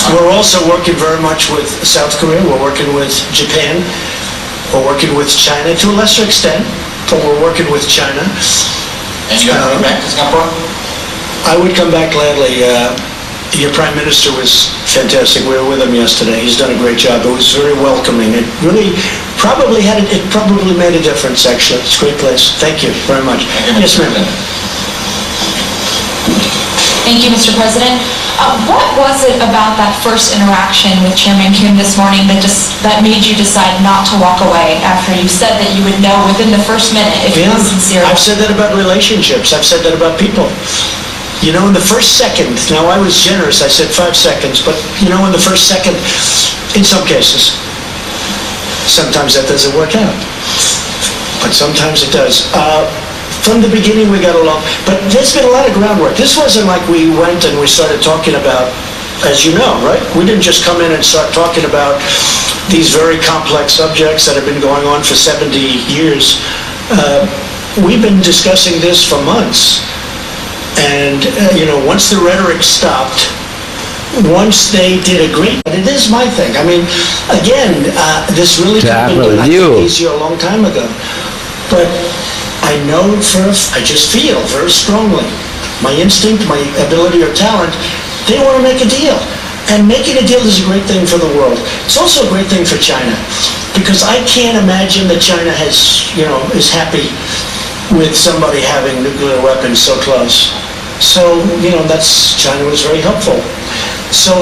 We're also working very much with South Korea. We're working with Japan. We're working with China to a lesser extent, but we're working with China. And you're going back to Singapore? I would come back gladly. Your Prime Minister was fantastic. We were with him yesterday. He's done a great job. It was very welcoming. It probably made a difference, actually. It's a great place. Thank you very much. Yes, ma'am. Thank you, Mr. President. What was it about that first interaction with Chairman Kim this morning that made you decide not to walk away after you said that you would know within the first minute if he was sincere? I've said that about relationships. I've said that about people. You know, in the first second, now I was generous, I said 5 seconds, but you know, in the first second, in some cases, sometimes that doesn't work out, but sometimes it does. From the beginning, we got along, but there's been a lot of groundwork. This wasn't like we went and we started talking about, as you know, right? We didn't just come in and start talking about these very complex subjects that have been going on for 70 years. We've been discussing this for months. And, you know, once the rhetoric stopped, once they did a great, but it is my thing. I mean, again, this really could have been done, I think, easier a long time ago. But I know I just feel very strongly, my instinct, my ability or talent, they want to make a deal. And making a deal is a great thing for the world. It's also a great thing for China, because I can't imagine that China is happy with somebody having nuclear weapons so close. So, you know, China was very helpful. So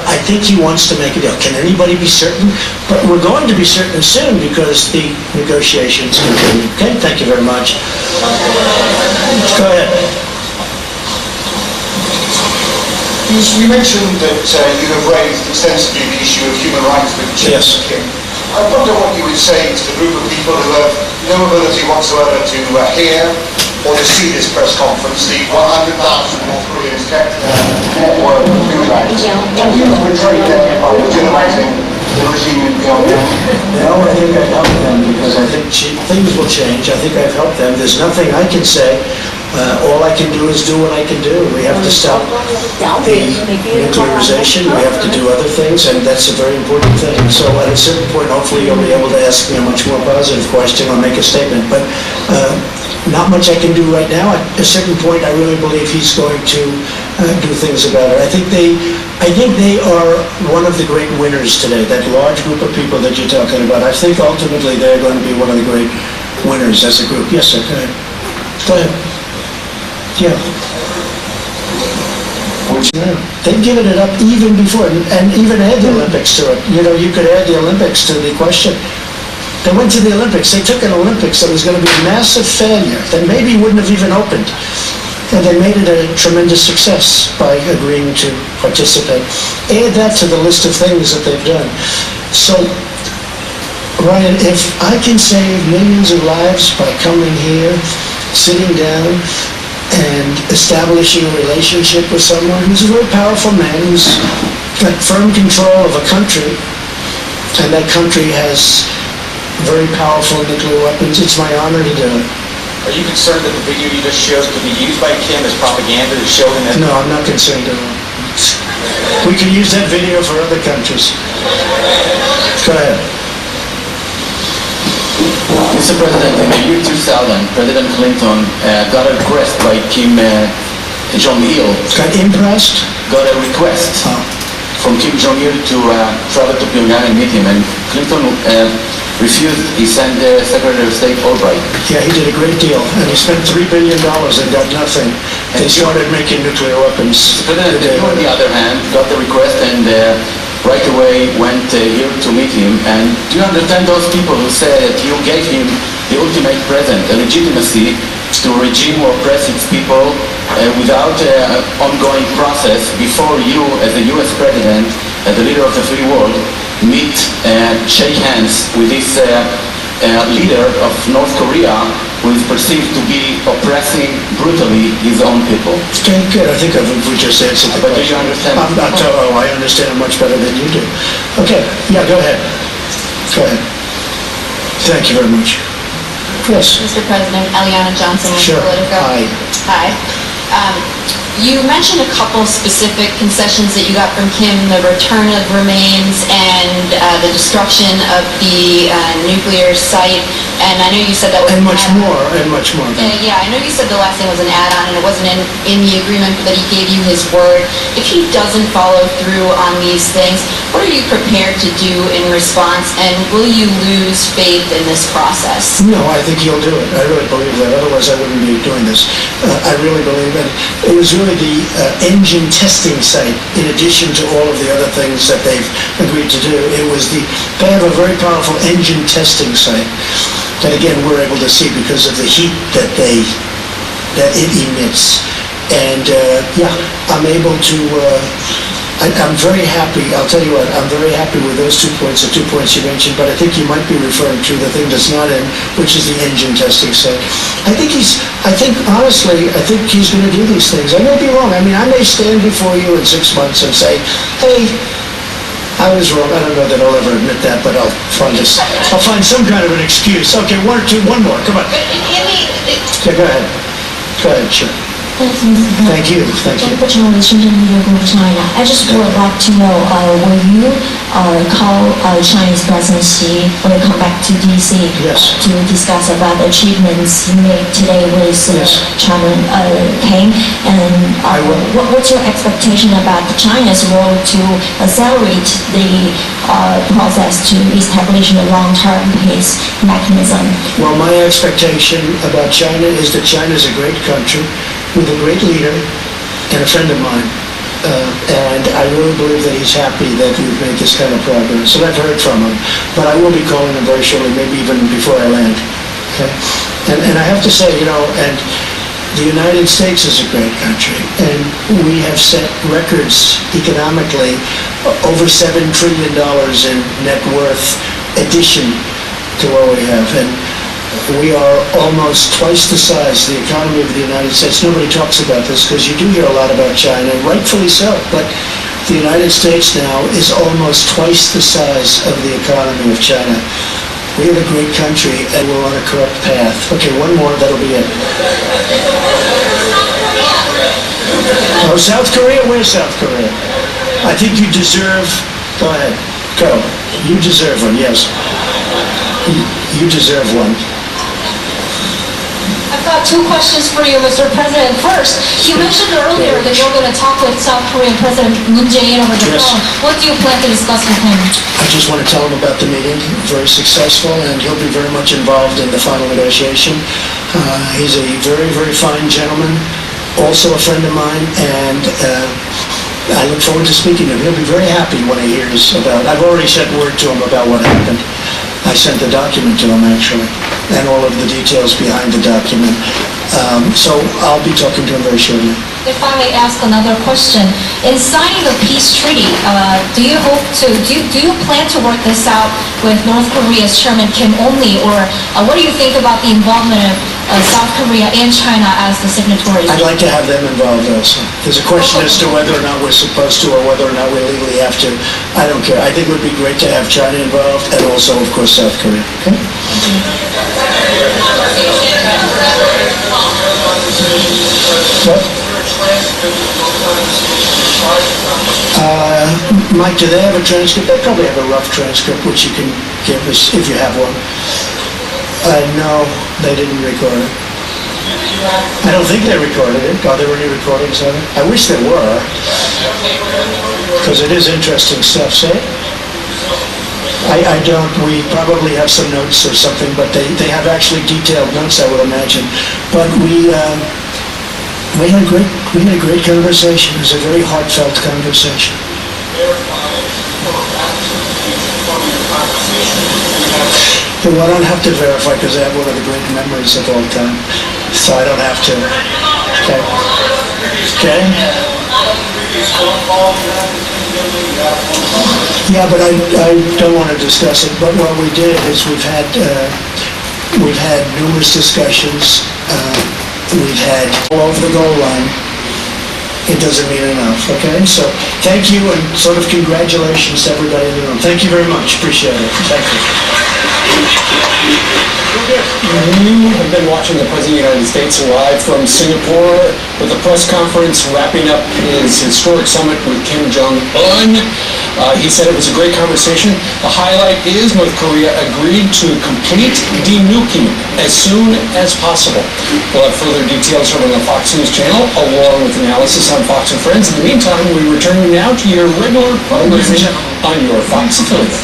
I think he wants to make a deal. Can anybody be certain? But we're going to be certain soon because the negotiations continue. Okay, thank you very much. Go ahead. You mentioned that you have raised extensively the issue of human rights with Chairman Kim. I wonder what you would say to the group of people who have no ability whatsoever to hear or to see this press conference, the 100,000 North Koreans kept network of human rights. Have you betrayed them by legitimizing the regime in Pyongyang? No, I think I've helped them because I think things will change. I think I've helped them. There's nothing I can say. All I can do is do what I can do. We have to stop the nuclearization. We have to do other things, and that's a very important thing. So at a certain point, hopefully you'll be able to ask me a much more positive question or make a statement. But not much I can do right now. At a certain point, I really believe he's going to do things about it. I think they are one of the great winners today, that large group of people that you're talking about. I think ultimately they're going to be one of the great winners as a group. Yes, sir, go ahead. Go ahead. Yeah. They've given it up even before, and even add the Olympics to it. You know, you could add the Olympics to the question. They went to the Olympics. They took an Olympics that was going to be a massive failure, that maybe wouldn't have even opened. And they made it a tremendous success by agreeing to participate. Add that to the list of things that they've done. So, Ryan, if I can save millions of lives by coming here, sitting down, and establishing a relationship with someone who's a very powerful man, who's got firm control of a country, and that country has very powerful nuclear weapons, it's my honor to do it. Are you concerned that the video you just showed could be used by Kim as propaganda to show him that? No, I'm not concerned at all. We can use that video for other countries. Go ahead. Mr. President, in the year 2000, President Clinton got a request by Kim Jong-il. Got impressed? Got a request from Kim Jong-il to travel to Pyongyang and meet him, and Clinton refused. He sent Secretary of State Albright. Yeah, he did a great deal, and he spent $3 billion and got nothing. They started making nuclear weapons. Mr. President, you, on the other hand, got the request and right away went here to meet him. And do you understand those people who say that you gave him the ultimate present, a legitimacy to regime or oppress its people without ongoing process before you, as the US President, as the leader of the free world, meet and shake hands with this leader of North Korea who is perceived to be oppressing brutally his own people? Okay, good. I think we just answered the question. But do you understand? I understand it much better than you do. Okay, yeah, go ahead. Go ahead. Thank you very much. Yes. Mr. President, Eliana Johnson with Sure. Politico. Hi. Hi. You mentioned a couple specific concessions that you got from Kim, the return of remains and the destruction of the nuclear site. And I know you said that was... And much more. Yeah, I know you said the last thing was an add-on and it wasn't in the agreement, but that he gave you his word. If he doesn't follow through on these things, what are you prepared to do in response? And will you lose faith in this process? No, I think he'll do it. I really believe that. Otherwise, I wouldn't be doing this. I really believe it. It was really the engine testing site, in addition to all of the other things that they've agreed to do. They have a very powerful engine testing site that, again, we're able to see because of the heat that it emits. And I'm able to... I'm very happy, I'll tell you what, I'm very happy with those 2 points, the 2 points you mentioned, but I think you might be referring to the thing that's not in, which is the engine testing site. Honestly, I think he's going to do these things. I may be wrong. I mean, I may stand before you in 6 months and say, hey, I was wrong. I don't know that I'll ever admit that, but I'll find some kind of an excuse. Okay, one more, come on. Yeah, go ahead. Go ahead, sure. Thank you. China. I just would like to know, will you call Chinese President Xi when you come back to DC Yes. to discuss about the achievements you made today with Yes. Chairman Kim? And I will. what's your expectation about China's role to accelerate the process to establish a long-term peace mechanism? Well, my expectation about China is that China is a great country with a great leader and a friend of mine. And I really believe that he's happy that we've made this kind of progress. And I've heard from him. But I will be calling him very shortly, maybe even before I land. Okay? And I have to say, and the United States is a great country. And we have set records economically, over $7 trillion in net worth addition to what we have. And we are almost twice the size, the economy of the United States. Nobody talks about this because you do hear a lot about China, and rightfully so, but the United States now is almost twice the size of the economy of China. We have a great country, and we're on a correct path. Okay, one more, that'll be it. Oh, South Korea? Where's South Korea? I think you deserve... Go ahead, go. You deserve one, yes. You deserve one. I've got two questions for you, Mr. President. First, you mentioned earlier that you're going to talk with South Korean President Moon Jae-in over the Yes. phone. What do you plan to discuss with him? I just want to tell him about the meeting, very successful, and he'll be very much involved in the final negotiation. He's a very, very fine gentleman, also a friend of mine, and I look forward to speaking to him. He'll be very happy when he hears about it. I've already sent word to him about what happened. I sent the document to him, actually, and all of the details behind the document. So I'll be talking to him very shortly. If I may ask another question, in signing the peace treaty, do you plan to work this out with North Korea's Chairman Kim only, or what do you think about the involvement of South Korea and China as the signatories? I'd like to have them involved also. There's a question as to whether or not we're supposed to or whether or not we legally have to. I don't care. I think it would be great to have China involved and also, of course, South Korea. Okay? What? Mike, do they have a transcript? They probably have a rough transcript, which you can give us if you have one. No, they didn't record it. I don't think they recorded it. Are there any recordings of it? I wish there were, because it is interesting stuff. Say it? I don't. We probably have some notes or something, but they have actually detailed notes, I would imagine. But we had a great conversation. It was a very heartfelt conversation. Well, I don't have to verify because I have one of the great memories of all time, so I don't have to. Okay. Okay. Yeah, but I don't want to discuss it. But what we did is we've had numerous discussions. We've had all over the goal line, it doesn't mean enough, okay? So thank you and sort of congratulations to everybody in the room. Thank you very much, appreciate it. Thank you. You have been watching the President of the United States live from Singapore with the press conference wrapping up his historic summit with Kim Jong-un. He said it was a great conversation. The highlight is North Korea agreed to complete denuking as soon as possible. We'll have further details from the Fox News channel along with analysis on Fox and Friends. In the meantime, we return you now to your regular programming on your Fox affiliate.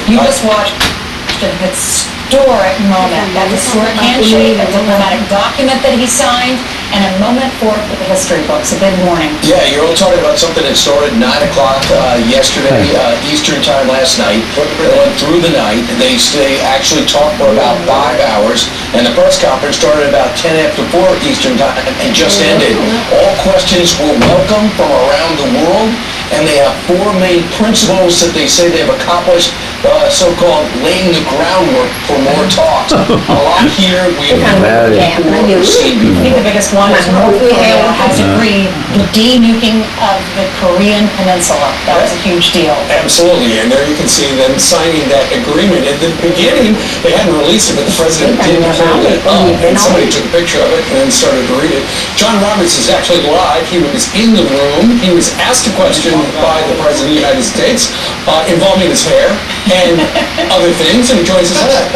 You just watched a historic moment, that historic handshake, a diplomatic document that he signed, and a moment for the history books, a big warning. Yeah, you're all talking about something that started 9 o'clock yesterday, Eastern time last night. They went through the night. They actually talked for about 5 hours, and the press conference started about 10 after 4 Eastern time and just ended. All questions were welcome from around the world, and they have 4 main principles that they say they've accomplished, so-called laying the groundwork for more talks. A lot here we have never seen I think the biggest one is North Korea has agreed the denuking of the Korean Peninsula. That was a huge deal. Absolutely, and there you can see them signing that agreement. At the beginning, they hadn't released it, but the president did hold it up, and somebody took a picture of it and then started to read it. John Roberts is actually live. He was in the room. He was asked a question by the President of the United States involving his hair and other things, and he joins us live.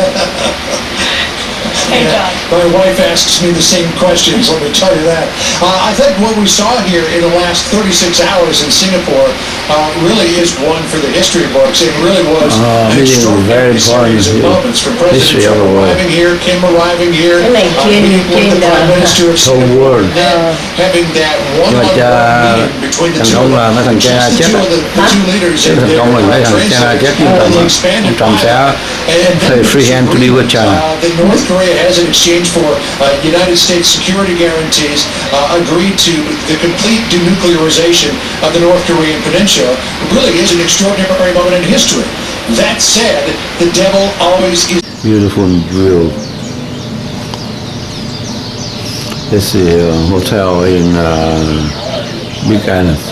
Hey, John. My wife asks me the same questions, let me tell you that. I think what we saw here in the last 36 hours in Singapore really is one for the history books. It really was an extraordinary series of moments for President Trump arriving here, Kim arriving here, meeting with the Prime Minister of Singapore, and then having that one-on-one meeting between the two of them. Just the two leaders in there translating the expanded dialogue. And then free hand to be with China. that North Korea has in exchange for United States security guarantees agreed to the complete denuclearization of the North Korean peninsula. It really is an extraordinary moment in history. That said, the devil always is... Beautiful view. This is a hotel in Big Island.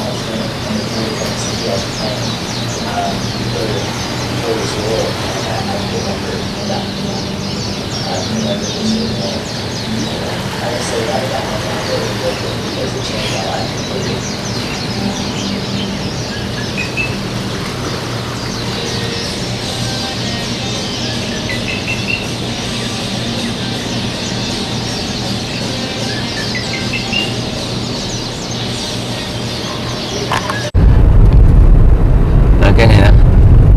Cái này nè.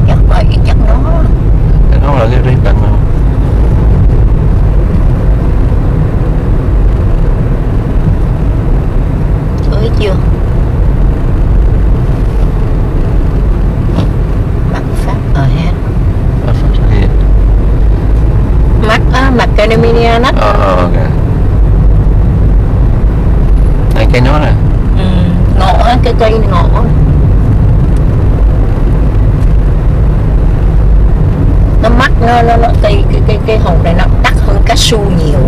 Chắc vậy, chắc nó Nó là cái ribbon không? tới chưa? Mặt phát ở hết. Mặt Academia nách. Ok. Này cái nó nè. Ngộ á, cái cây này ngộ á. Nó mắc, nó cây hồng này nó đắt hơn cá su nhiều.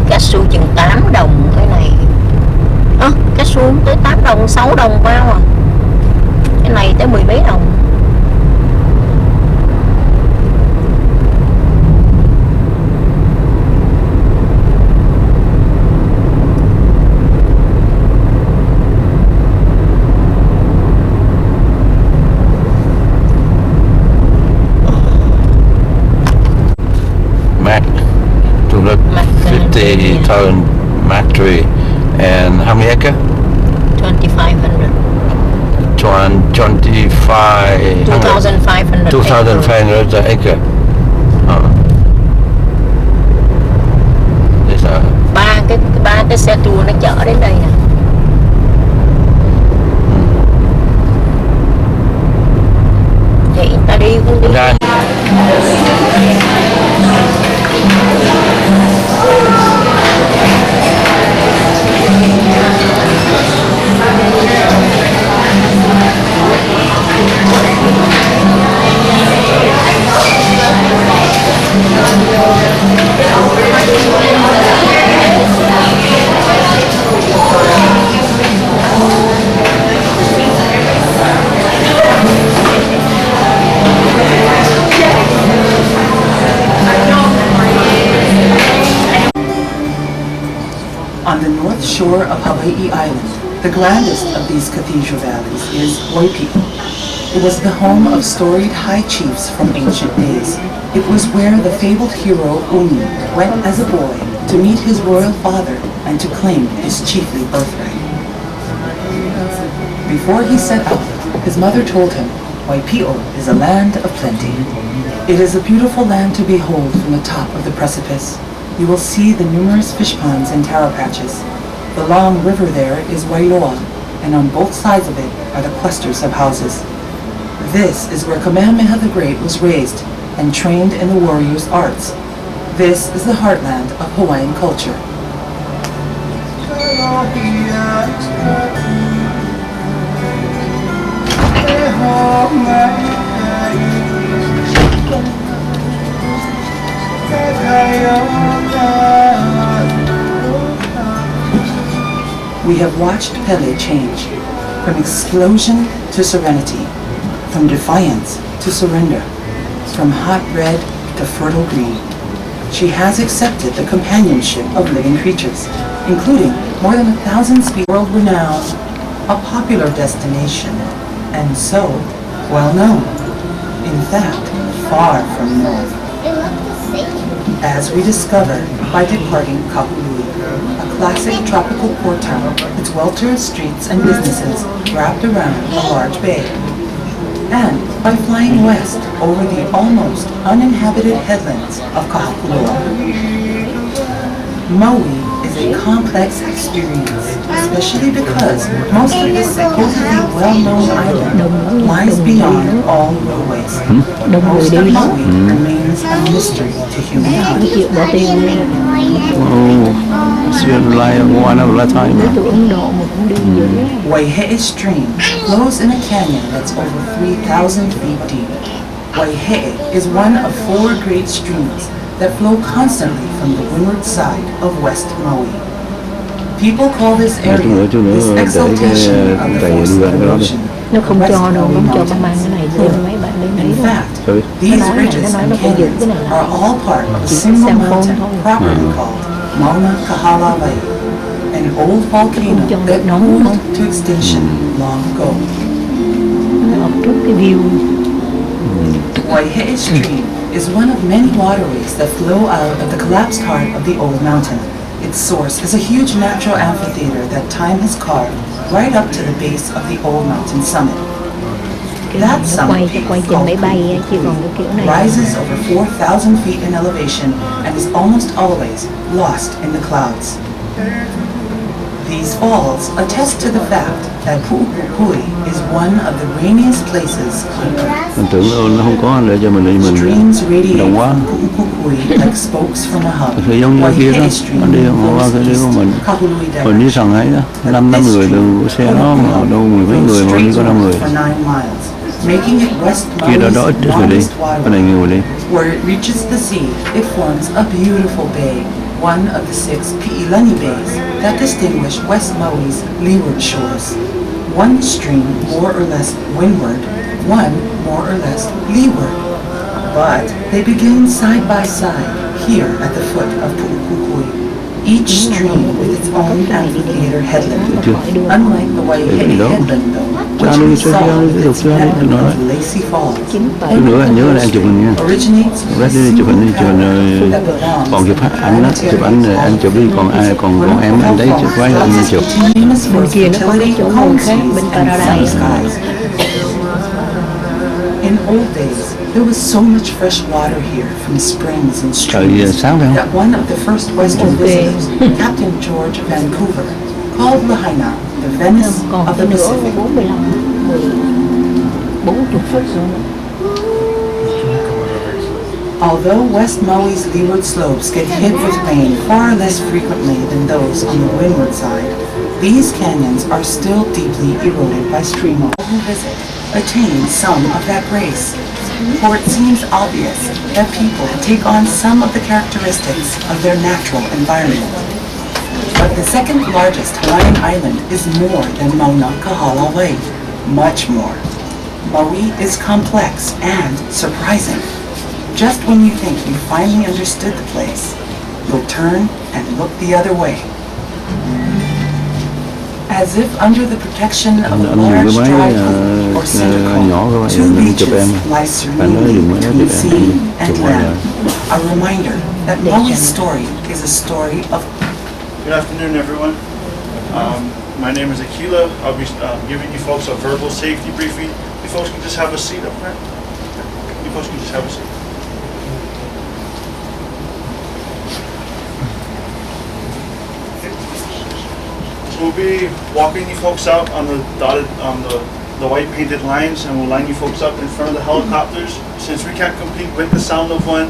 Cá su chừng 8 đồng cái này. Cá su tới 8 đồng, 6 đồng bao à. Cái này tới 10 mấy đồng. Mac to look 50,000 Mac tree and how many acre? 2,500. 2,500 acre. These are ba cái xe tour nó chở đến đây nè. Vậy ta đi cũng đi. On the north shore of Hawaii Island, the grandest of these cathedral valleys is Waipi'o. It was the home of storied high chiefs from ancient days. It was where the fabled hero Umi went as a boy to meet his royal father and to claim his chiefly birthright. Before he set out, his mother told him, Waipi'o is a land of plenty. It is a beautiful land to behold from the top of the precipice. You will see the numerous fish ponds and taro patches. The long river there is Wailoa, and on both sides of it are the clusters of houses. This is where Kamehameha the Great was raised and trained in the warrior's arts. This is the heartland of Hawaiian culture. We have watched Pele change from explosion to serenity, from defiance to surrender, from hot red to fertile green. She has accepted the companionship of living creatures, including more than 1,000 species, world-renowned, a popular destination, and so well known. In fact, far from known. As we discover by departing Kahului, a classic tropical port town, its welter streets and businesses wrapped around a large bay. And by flying west over the almost uninhabited headlands of Kahakuloa. Maui is a complex experience, especially because most of this supposedly well-known island lies beyond all roadways. Most of Maui remains a mystery to humankind. Waihe'e Stream flows in a canyon that's over 3,000 feet deep. Waihe'e is one of 4 great streams that flow constantly from the windward side of West Maui. People call this area this exaltation of the force of the ocean. Nó không cho đâu, không cho ba mang cái này lên mấy bạn lên In đấy. fact, these bridges and canyons are all part of a single mountain properly called Mauna Kahalawai, an old volcano that cooled to extinction long ago. Học trước cái view. Waihe'e Stream is one of many waterways that flow out of the collapsed heart of the old mountain. Its source is a huge natural amphitheater that time has carved right up to the base of the old mountain summit. That summit peak, called rises over 4,000 feet in elevation and is almost always lost in the clouds. These falls attest to the fact that Pu'uku'ui is one of the rainiest places on Earth. Mình tưởng nó không có để cho mình đi Streams radiate đồng quá. from Pu'uku'ui like spokes from a hub. Thì giống như kia đó, Waihe'e Stream mình đi không qua cái đi của mình. Mình đi sẵn ấy đó, 5 người từ xe đó mà đâu 10 mấy người mà đi có 5 người. Kia đó ít người đi, cái này nhiều người đi. Where it reaches the sea, it forms a beautiful bay, one of the 6 Pi'ilani bays that distinguish West Maui's leeward shores. One stream more or less windward, one more or less leeward. But they begin side by side here at the foot of Pu'uku'ui, each stream with its own amphitheater headland. Unlike the Waihe'e headland though, which we saw with its network of lacy falls, Nữa anh nhớ là anh chụp hình nha. originates from Rest đi chụp hình rồi that belongs còn chụp ảnh đó, chụp ảnh rồi anh chụp đi còn ai còn em anh đấy chụp quay anh chụp. Bên kia nó có cái chỗ ngồi khác, bên Paradise. In old days, there was so much fresh water here from springs and Trời streams sáng phải không? that one of the first Western visitors, Captain George Vancouver, called Lahaina the Venice Còn of the cái nữa Pacific. 45, 40 phút nữa. Although West Maui's leeward slopes get hit with rain far less frequently than those on the windward side, these canyons are still deeply eroded by streamwater. All who visit attain some of that grace, for it seems obvious that people take on some of the characteristics of their natural environment. But the second largest Hawaiian island is more than Mauna Kahalawai, much more. Maui is complex and surprising. Just when you think you finally understood the place, you'll turn and look the other way. As if under the protection of a Anh dùng large cái máy dry pool or center nhỏ cone, các bạn two lên chụp em. beaches lie Anh nói dùng máy đó serenely thì in sea and chụp mọi người. land. A reminder that Molly's story is a story of... Good afternoon, everyone. My name is Akila. I'll be giving you folks a verbal safety briefing. You folks can just have a seat up there. You folks can just have a seat. So we'll be walking you folks out on the the white painted lines, and we'll line you folks up in front of the helicopters. Since we can't compete with the sound of one,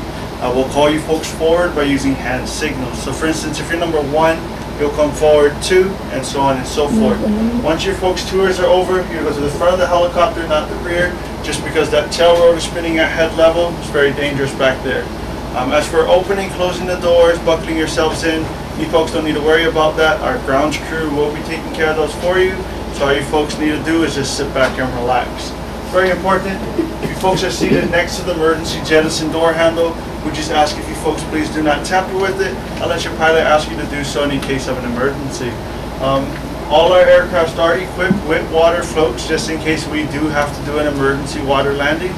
we'll call you folks forward by using hand signals. So for instance, if you're number 1, you'll come forward 2, and so on and so forth. Once your folks' tours are over, you go to the front of the helicopter, not the rear, just because that tail rotor spinning at head level is very dangerous back there. As for opening, closing the doors, buckling yourselves in, you folks don't need to worry about that. Our grounds crew will be taking care of those for you. So all you folks need to do is just sit back and relax. Very important, if you folks are seated next to the emergency jettison door handle, we just ask if you folks please do not tamper with it unless your pilot asks you to do so in case of an emergency. All our aircrafts are equipped with water floats just in case we do have to do an emergency water landing.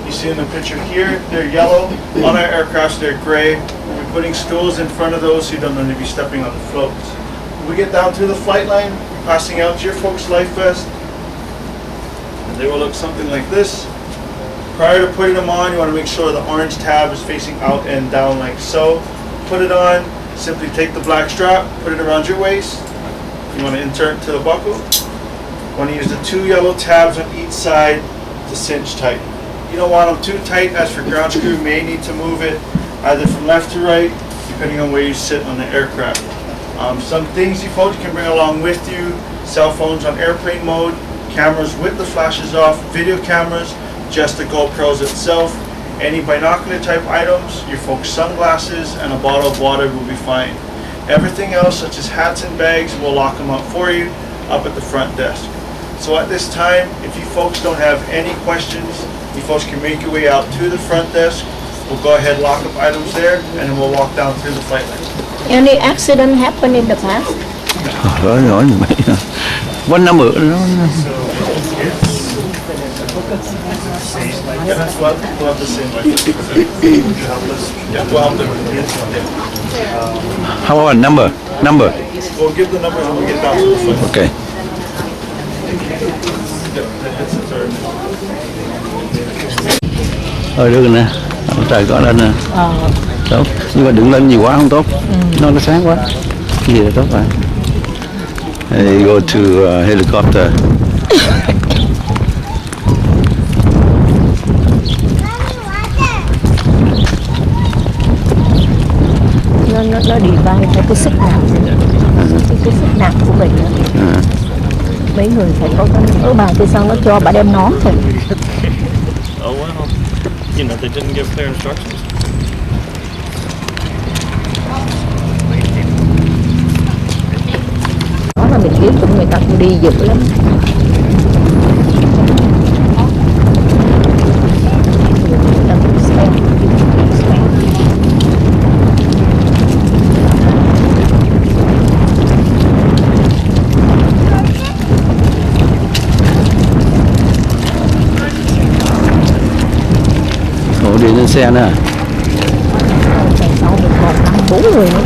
You see in the picture here, they're yellow. On our aircrafts, they're gray. We'll be putting stools in front of those so you don't need to be stepping on the floats. When we get down to the flight line, we're passing out your folks' life vest. And they will look something like this. Prior to putting them on, you want to make sure the orange tab is facing out and down like so. Put it on, simply take the black strap, put it around your waist. You want to insert to the buckle. You want to use the 2 yellow tabs on each side to cinch tight. You don't want them too tight, as for ground crew may need to move it either from left to right, depending on where you sit on the aircraft. Some things you folks can bring along with you: cell phones on airplane mode, cameras with the flashes off, video cameras, just the GoPros itself, any binocular type items, your folks' sunglasses, and a bottle of water will be fine. Everything else, such as hats and bags, we'll lock them up for you up at the front desk. So at this time, if you folks don't have any questions, you folks can make your way out to the front desk. We'll go ahead, lock up items there, and then we'll walk down through the flight line. Any accident happened in the past? Rồi mày. One number. We'll have the same way. We'll help them. How about number? Number. We'll give the numbers when we get down to the flight. Okay. Được nè, trời có lên nè. Tốt, nhưng mà đừng lên nhiều quá không tốt. Nó sáng quá. Cái gì là tốt bạn. Hey, go to helicopter. Nó divide theo cái sức nặng, cái sức nặng của mình. Mấy người phải có cái bà thì sao nó cho bà đem nón thôi. Oh well, you know, they didn't give clear instructions. Đó là mình biết cũng người ta cũng đi dữ lắm. Đi lên xe nè. Sau mình còn 4 người nữa.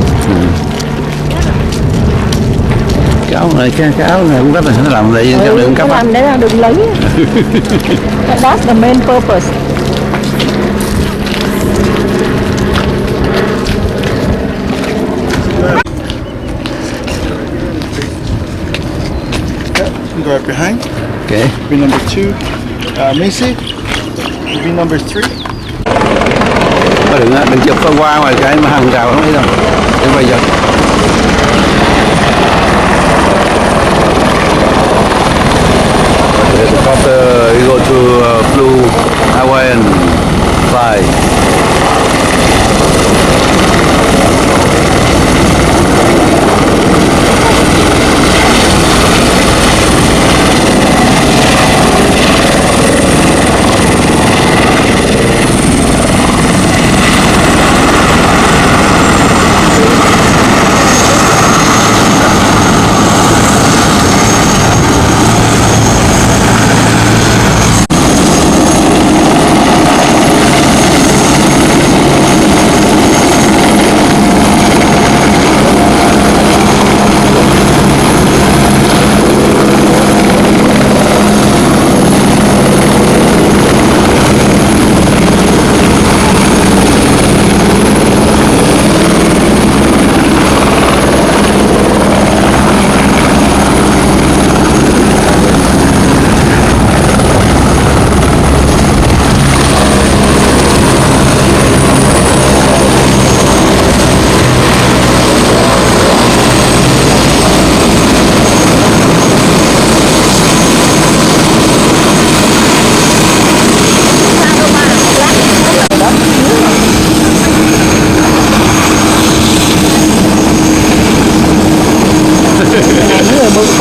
Cái áo này cũng rất là nó làm vậy cho đừng cắp. Làm để ra đừng lấy. That's the main purpose. Go right behind. Okay. Be number 2, Macy. Be number 3. Đừng chụp qua ngoài cái mà hàng rào không thấy đâu. Để bây giờ. The helicopter you go to Blue Hawaiian fly.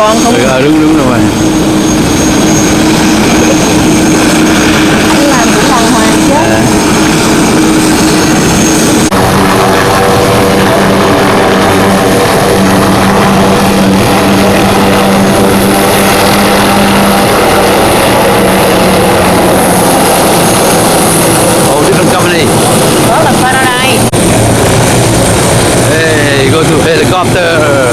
con không? Đúng rồi. Anh làm cũng đàng hoàng chứ. Oh, different company. Đó là Faraday. Hey, go to helicopter.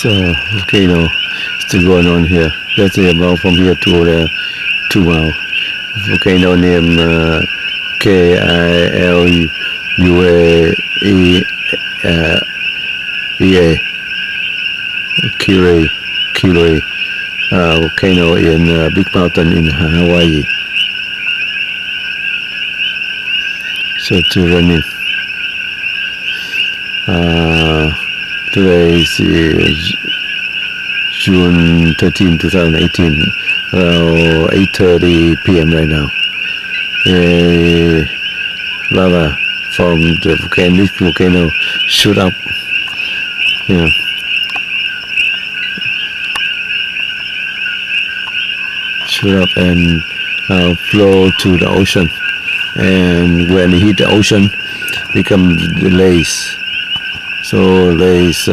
So volcano still going on here. That's about from here to there 2 miles. Volcano named Kiluea Kilauea volcano in Big Mountain in Hawaii. So to running. Today is June 13, 2018, around 8:30 p.m. right now. Lava from the volcano shoot up. Yeah. Shoot up and flow to the ocean. And when it hit the ocean, become the lakes. So lakes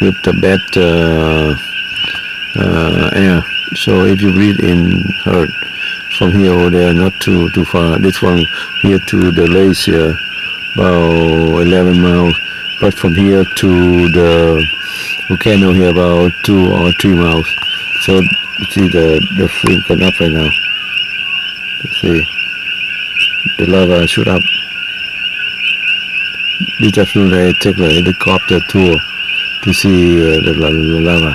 with the bad air. So if you breathe in hurt from here over there, not too far. This one here to the lakes here, about 11 miles. But from here to the volcano here about 2 or 3 miles. So you see the flame going up right now. You see the lava shoot up. This afternoon I take the helicopter tour to see the lava.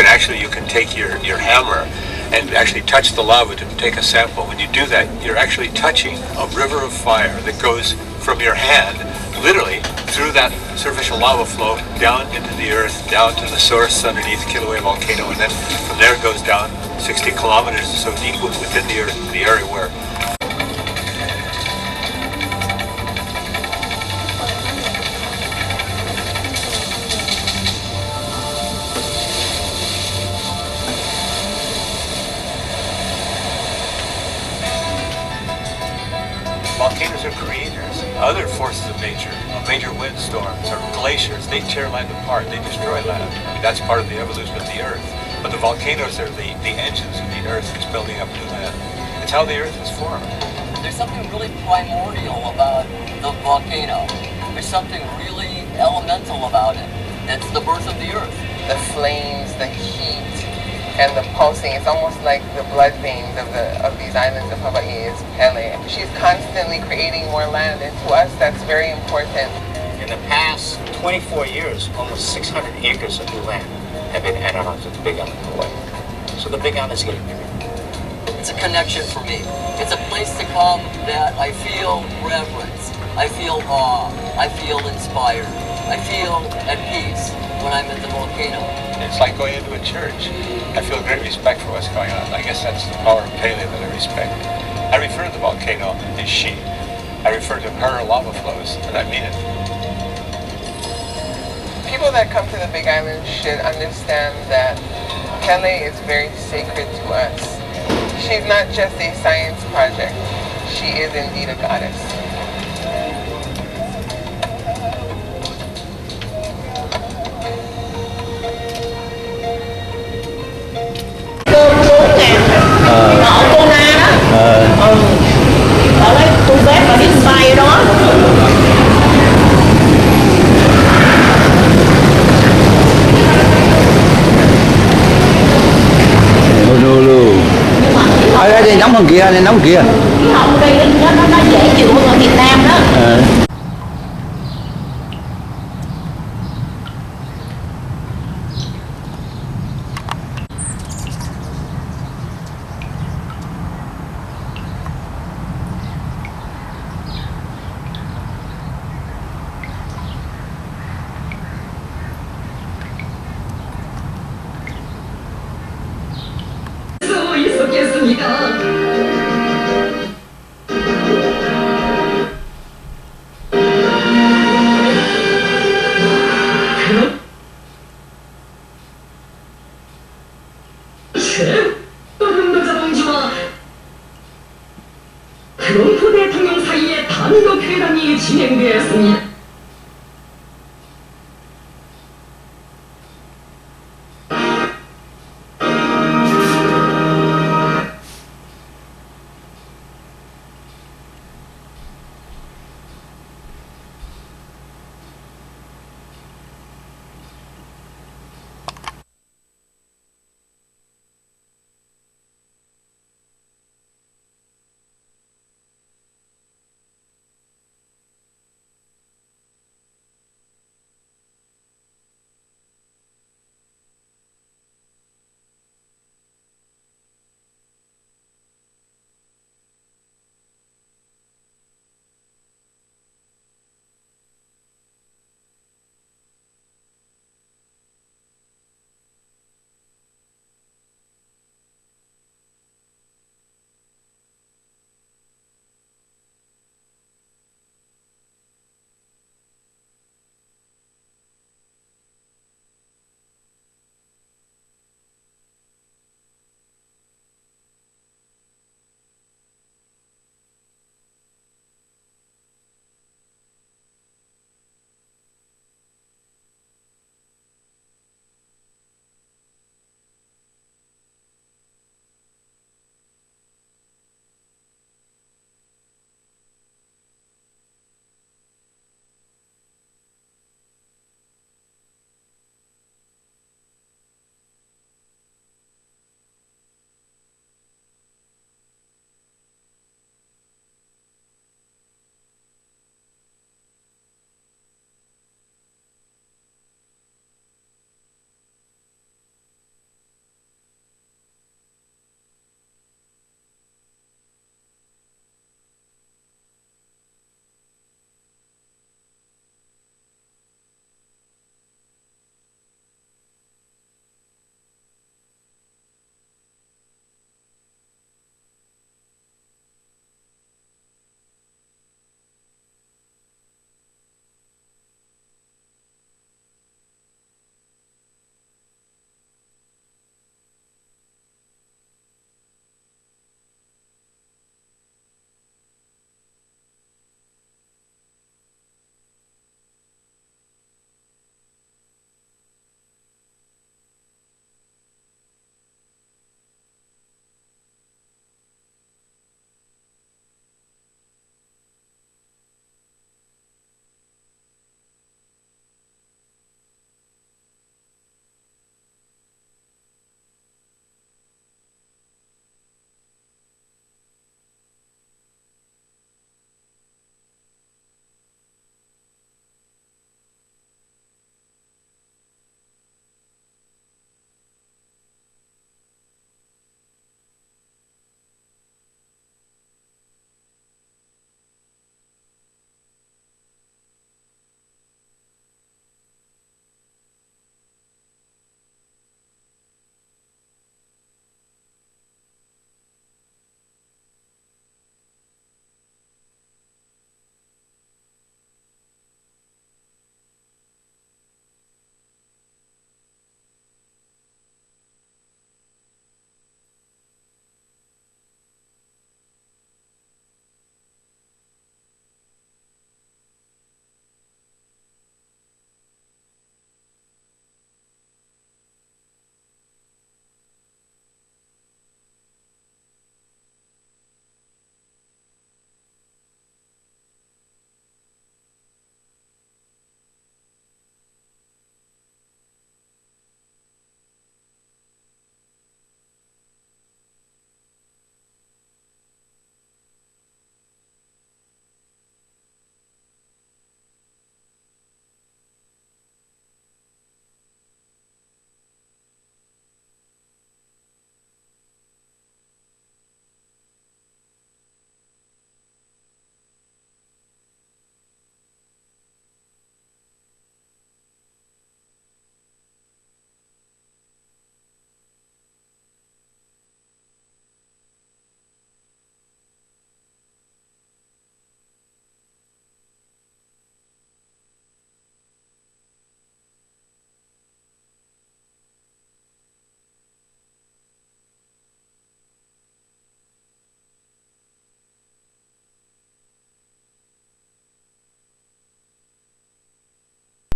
Actually, you can take your hammer and actually touch the lava to take a sample. When you do that, you're actually touching a river of fire that goes from your hand, literally, through that superficial lava flow down into the earth, down to the source underneath Kilauea volcano, and then from there it goes down 60 kilometers or so deep within the earth, the area where volcanoes are creators. Other forces of nature, major windstorms or glaciers, they tear land apart, they destroy land. That's part of the evolution of the earth. But the volcanoes are the engines of the earth that's building up new land. It's how the earth is formed. There's something really primordial about the volcano. There's something really elemental about it. It's the birth of the earth. The flames, the heat, and the pulsing. It's almost like the blood veins of these islands of Hawaii is Pele. She's constantly creating more land, and to us that's very important. In the past 24 years, almost 600 acres of new land have been added onto the Big Island of Hawaii. So the Big Island is getting bigger. It's a connection for me. It's a place to come that I feel reverence, I feel awe, I feel inspired, I feel at peace when I'm at the volcano. It's like going into a church. I feel great respect for what's going on. I guess that's the power of Pele that I respect. I refer to the volcano as she. I refer to her lava flows, and I mean it. People that come to the Big Island should understand that Pele is very sacred to us. She's not just a science project. She is indeed a goddess. Ở cô Na đó. Ở đấy tôi vé và đi bay đó. Ở đây nóng hơn kia, đây nóng kia. Khí hậu ở đây nó dễ chịu hơn ở Việt Nam đó.急げすぎだ